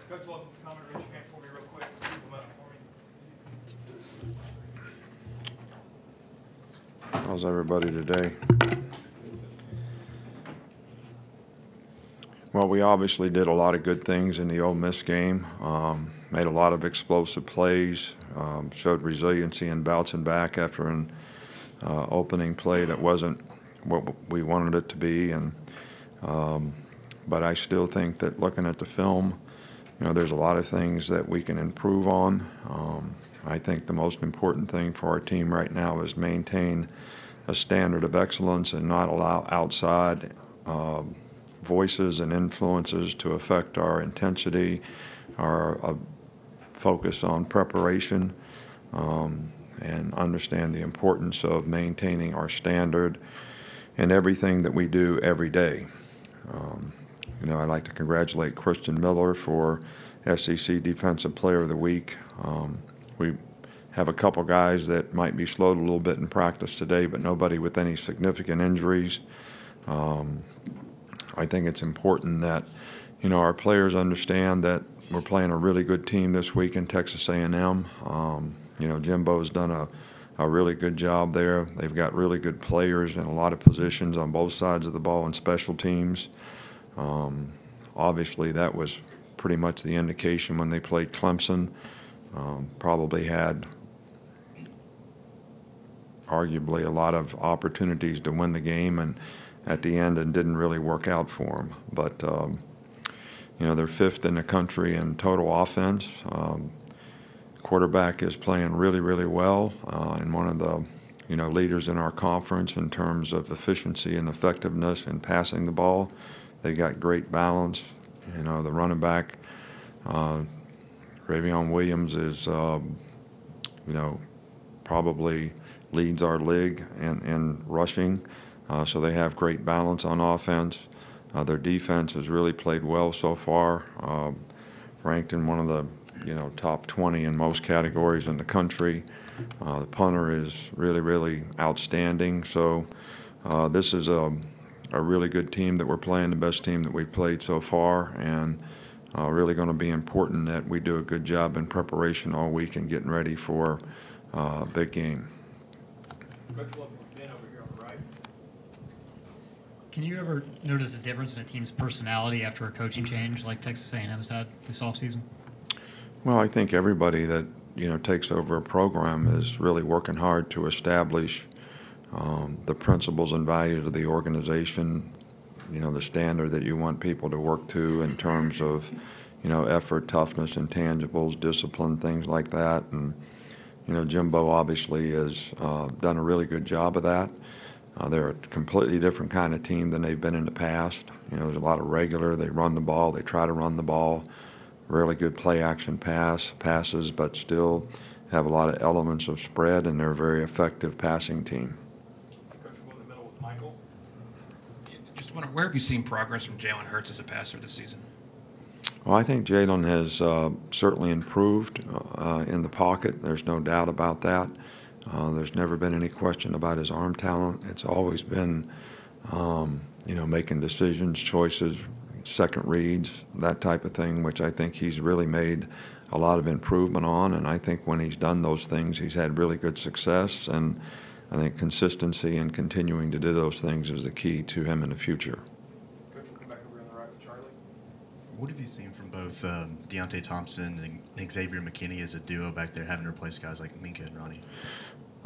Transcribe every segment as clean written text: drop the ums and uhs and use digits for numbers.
Coach, welcome to comment. Raise your hand for me real quick. Keep them up for me. How's everybody today? Well, we obviously did a lot of good things in the Ole Miss game. Made a lot of explosive plays, showed resiliency and bouncing back after an opening play that wasn't what we wanted it to be. But I still think that looking at the film, there's a lot of things that we can improve on. I think the most important thing for our team right now is maintain a standard of excellence and not allow outside voices and influences to affect our intensity, our focus on preparation, and understand the importance of maintaining our standard in everything that we do every day. I'd like to congratulate Christian Miller for SEC Defensive Player of the Week. We have a couple guys that might be slowed a little bit in practice today, but nobody with any significant injuries. I think it's important that our players understand that we're playing a really good team this week in Texas A&M. Jimbo's done a really good job there. They've got really good players in a lot of positions on both sides of the ball and special teams. Obviously, that was pretty much the indication when they played Clemson. Probably had arguably a lot of opportunities to win the game, and at the end it didn't really work out for them. But they're fifth in the country in total offense. Quarterback is playing really, really well, and one of the leaders in our conference in terms of efficiency and effectiveness in passing the ball. They got great balance. The running back, Ravion Williams, is probably leads our league in rushing. So they have great balance on offense. Their defense has really played well so far, ranked in one of the top 20 in most categories in the country. The punter is really, really outstanding. So this is a really good team that we're playing, the best team that we've played so far, and really going to be important that we do a good job in preparation all week and getting ready for a big game. Coach, welcome to Ben over here on the right. Can you ever notice a difference in a team's personality after a coaching change like Texas A&M has had this offseason? Well, I think everybody that takes over a program is really working hard to establish the principles and values of the organization, the standard that you want people to work to in terms of, effort, toughness, intangibles, discipline, things like that. And, Jimbo obviously has done a really good job of that. They're a completely different kind of team than they've been in the past. There's a lot of regular. They run the ball. They try to run the ball. Really good play-action passes, but still have a lot of elements of spread, and they're a very effective passing team. Coach, we'll go in the middle with Michael. Just wonder, where have you seen progress from Jalen Hurts as a passer this season? Well, I think Jalen has certainly improved in the pocket. There's no doubt about that. There's never been any question about his arm talent. It's always been, making decisions, choices, second reads, that type of thing, which I think he's really made a lot of improvement on. And I think when he's done those things, he's had really good success. And I think consistency and continuing to do those things is the key to him in the future. Coach, we'll come back over on the right with Charlie. What have you seen from both Deontay Thompson and Xavier McKinney as a duo back there, having to replace guys like Minka and Ronnie?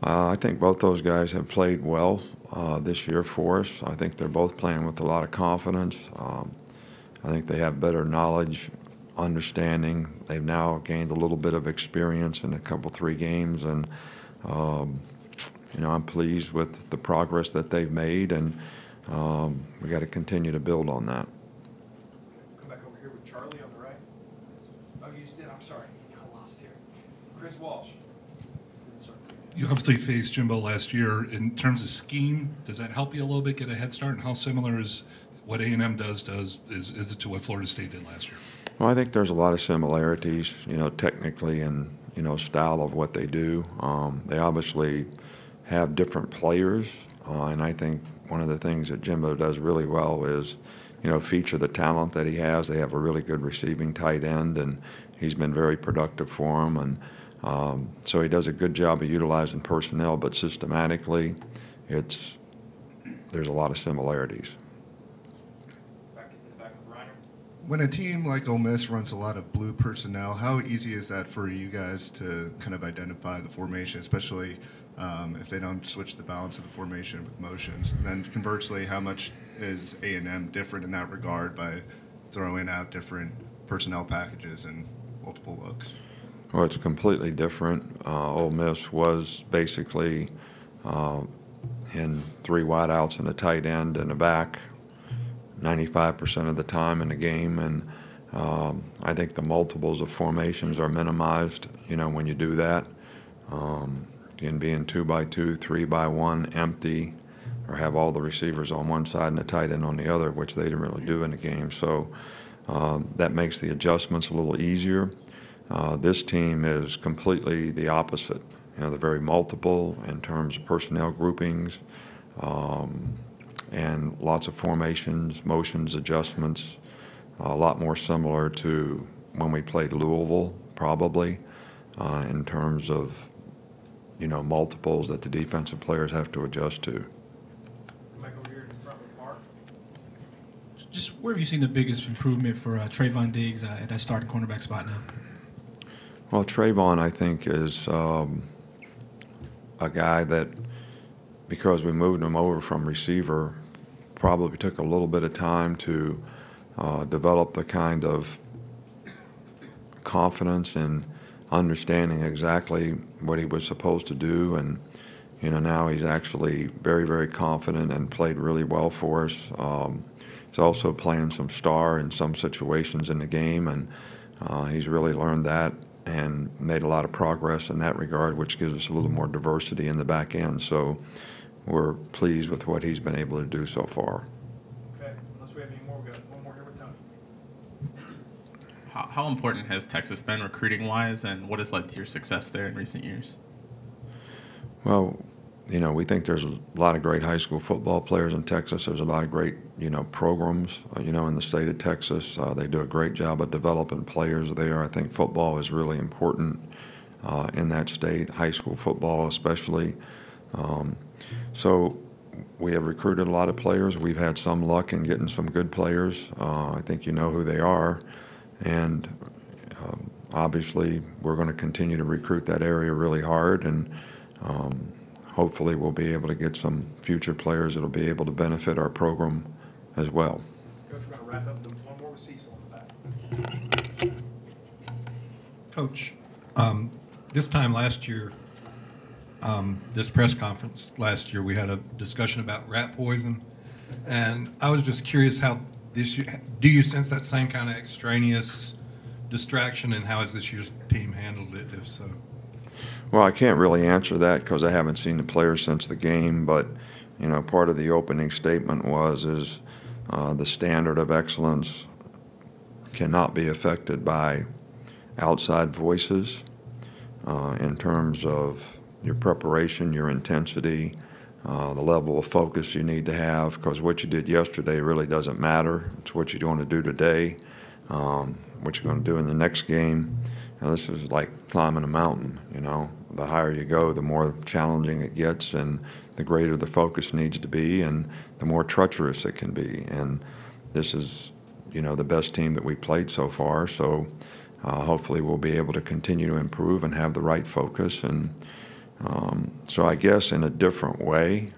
I think both those guys have played well this year for us. I think they're both playing with a lot of confidence. I think they have better knowledge, understanding. They've now gained a little bit of experience in a couple, 3 games, and I'm pleased with the progress that they've made, and we got to continue to build on that. Come back over here with Charlie on the right. Oh, you just did. I'm sorry. I lost here. Chris Walsh. You obviously faced Jimbo last year. In terms of scheme, does that help you a little bit get a head start? And how similar is what A&M does is it to what Florida State did last year? Well, I think there's a lot of similarities, technically and, style of what they do. They obviously have different players, and I think one of the things that Jimbo does really well is, feature the talent that he has. They have a really good receiving tight end, and he's been very productive for them. And so he does a good job of utilizing personnel, but systematically, there's a lot of similarities. Back in the back of Reiner. When a team like Ole Miss runs a lot of blue personnel, how easy is that for you guys to kind of identify the formation, especially if they don't switch the balance of the formation with motions? And then conversely, how much is A&M different in that regard by throwing out different personnel packages and multiple looks? Well, it's completely different. Ole Miss was basically in 3 wideouts and a tight end and a back 95% of the time in the game, and I think the multiples of formations are minimized, when you do that. You can be in 2-by-2, 3-by-1, empty, or have all the receivers on one side and the tight end on the other, which they didn't really do in the game. So that makes the adjustments a little easier. This team is completely the opposite. They're very multiple in terms of personnel groupings, and lots of formations, motions, adjustments, a lot more similar to when we played Louisville, probably, in terms of, multiples that the defensive players have to adjust to. Come back over here in front with Mark. Just where have you seen the biggest improvement for Trayvon Diggs at that starting cornerback spot now? Well, Trayvon, I think, is a guy that, because we moved him over from receiver, probably took a little bit of time to develop the kind of confidence and understanding exactly what he was supposed to do. And, now he's actually very, very confident and played really well for us. He's also playing some star in some situations in the game, and he's really learned that and made a lot of progress in that regard, which gives us a little more diversity in the back end. So we're pleased with what he's been able to do so far. Okay, unless we have any more, we've got one more here with Tony. How important has Texas been recruiting-wise, and what has led to your success there in recent years? Well, we think there's a lot of great high school football players in Texas. There's a lot of great, programs, in the state of Texas. They do a great job of developing players there. I think football is really important in that state, high school football especially. So we have recruited a lot of players. We've had some luck in getting some good players. I think you know who they are. And obviously we're going to continue to recruit that area really hard, and hopefully we'll be able to get some future players that will be able to benefit our program as well. Coach, we're going to wrap up the one more with Cecil in the back. Coach, this time last year, this press conference last year, we had a discussion about rat poison, and I was just curious how this year, do you sense that same kind of extraneous distraction, and how has this year's team handled it, if so? Well, I can't really answer that because I haven't seen the players since the game, but part of the opening statement is the standard of excellence cannot be affected by outside voices in terms of your preparation, your intensity, the level of focus you need to have, because what you did yesterday really doesn't matter. It's what you're going to do today, what you're going to do in the next game. This is like climbing a mountain, The higher you go, the more challenging it gets, and the greater the focus needs to be, and the more treacherous it can be. And this is, the best team that we played so far. So hopefully we'll be able to continue to improve and have the right focus. And so I guess in a different way,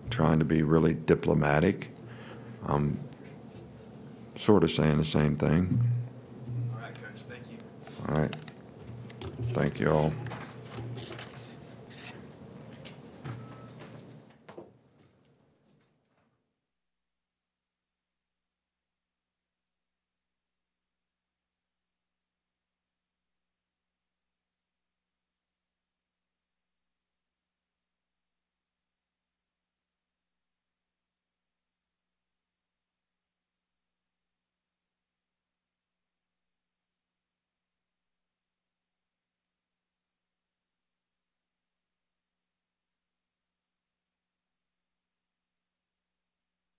trying to be really diplomatic, I'm sort of saying the same thing. All right, Coach, thank you. All right. Thank you all.